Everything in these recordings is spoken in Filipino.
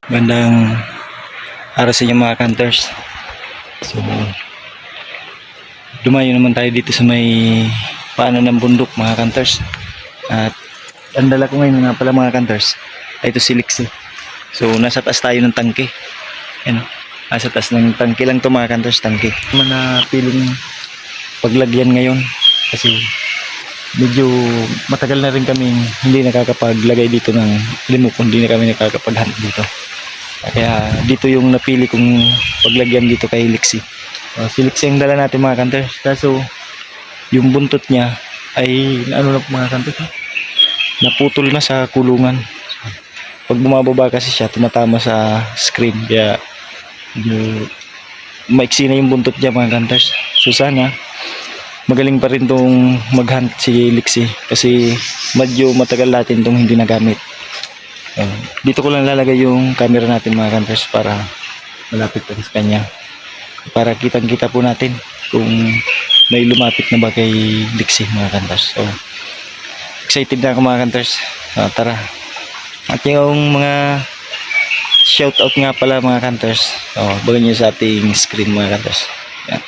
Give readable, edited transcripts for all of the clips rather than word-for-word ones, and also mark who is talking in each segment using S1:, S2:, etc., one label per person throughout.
S1: Bandang araw sa inyo mga hunters. So, dumayo naman tayo dito sa may paanan ng bundok mga hunters. At ang dala ko ngayon nga pala mga hunters ay ito si Lixie. So, nasa taas tayo ng tangke. Ano? Nasa taas ng tangke lang ito mga hunters, tangke. Man na piling paglagyan ngayon kasi medyo matagal na rin kami hindi nakakapaglagay dito ng limok, hindi na kami nakakapag-hunt dito. Kaya dito yung napili kong paglagyan dito kay Lixie. Si Lixie ang dala natin mga hunters. Kaso yung buntot niya ay ano na mga hunters, naputol na sa kulungan. Pag bumababa kasi siya tumatama sa screen. Kaya maiksi na yung buntot niya mga hunters. So sana magaling pa rin tong mag-hunt si Lixie. Kasi medyo matagal natin tong hindi nagamit. Dito ko lang lalagay yung camera natin mga hunters para malapit pa sa kanya, para kitang kita po natin kung may lumapit na ba kay Lixie mga hunters. So excited na ako mga hunters. Tara. At yung mga shoutout nga pala mga hunters, bagan nyo sa ating screen mga hunters. Yan.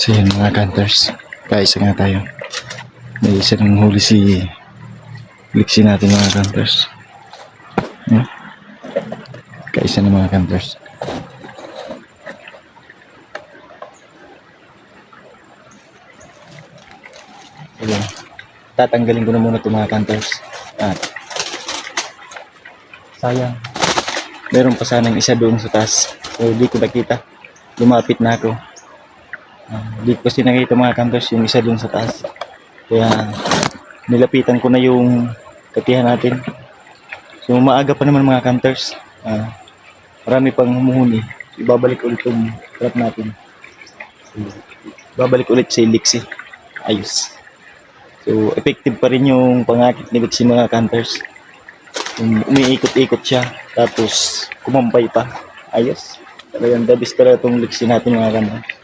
S1: So yun mga hunters, kaisa nga tayo. May isa ng huli si Lixie natin mga hunters. Kaisa ng mga hunters. Ayan. Tatanggalin ko na muna itong mga hunters. Sayang. Meron pa sanang isa doon sa taas. So hindi ko nakita. Lumapit na ako. Hindi ko kasi nakita mga hunters yung isa doon sa taas. Kaya nilapitan ko na yung katihan natin. So maaga pa naman mga hunters. Marami pang humuhuni. Ibabalik ulit yung trap natin. Babalik ulit si Lixie. Ayos. So effective pa rin yung pangakit ni Lixie mga hunters. Umiikot-ikot siya. Tapos kumampay pa. Ayos. Talagang the best talaga itong Lixie natin mga hunters.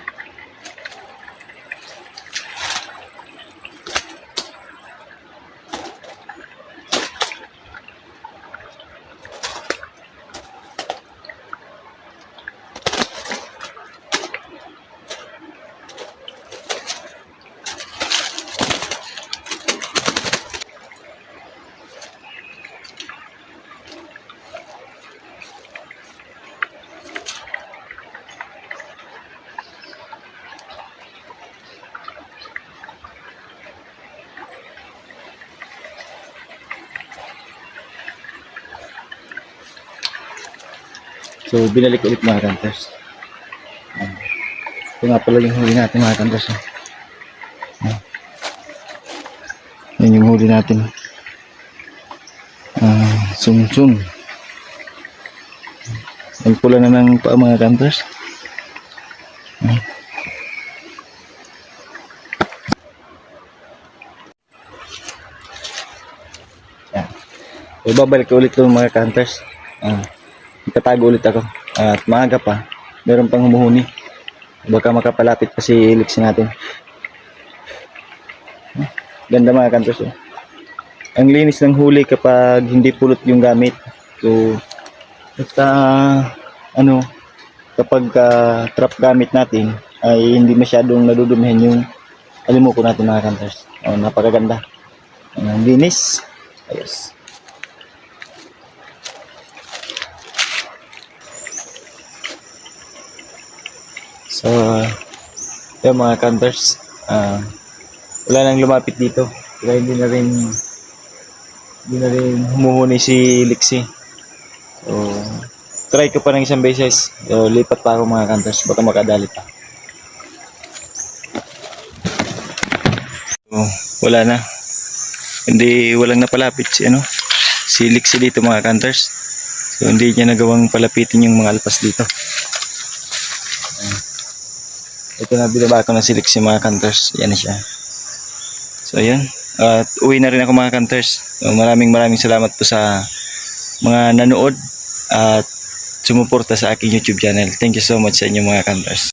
S1: So, binalik ulit mga hunters. Ito nga pala yung huli natin mga hunters. Yan yung huli natin. Sum-sum. Ang pula na ng paa mga hunters. Yan. So, babalik ulit yung mga hunters. Itatago ulit ako at maaga pa meron pang humuhuni, baka makapalapit pa si Lixie natin. Ganda mga hunters. Ang linis ng huli kapag hindi pulot yung gamit. So basta kapag trap gamit natin ay hindi masyadong nadudumihan yung alimuko natin mga hunters. Napakaganda, linis. Ayos. So, yung mga hunters, wala nang lumapit dito. Kaya hindi na rin humuhuni si Lixie. So, try ko pa ng isang beses. So, lipat pa ako mga hunters. Baka makadali pa. So, wala na. Walang napalapit si Lixie dito mga hunters. So, hindi niya nagawang palapitin yung mga alpas dito. Ito na, binaba ko na si Lixie mga hunters. Yan na siya. So ayan. At uwi na rin ako mga hunters. So, maraming salamat po sa mga nanood at sumuporta sa aking YouTube channel. Thank you so much sa inyo mga hunters.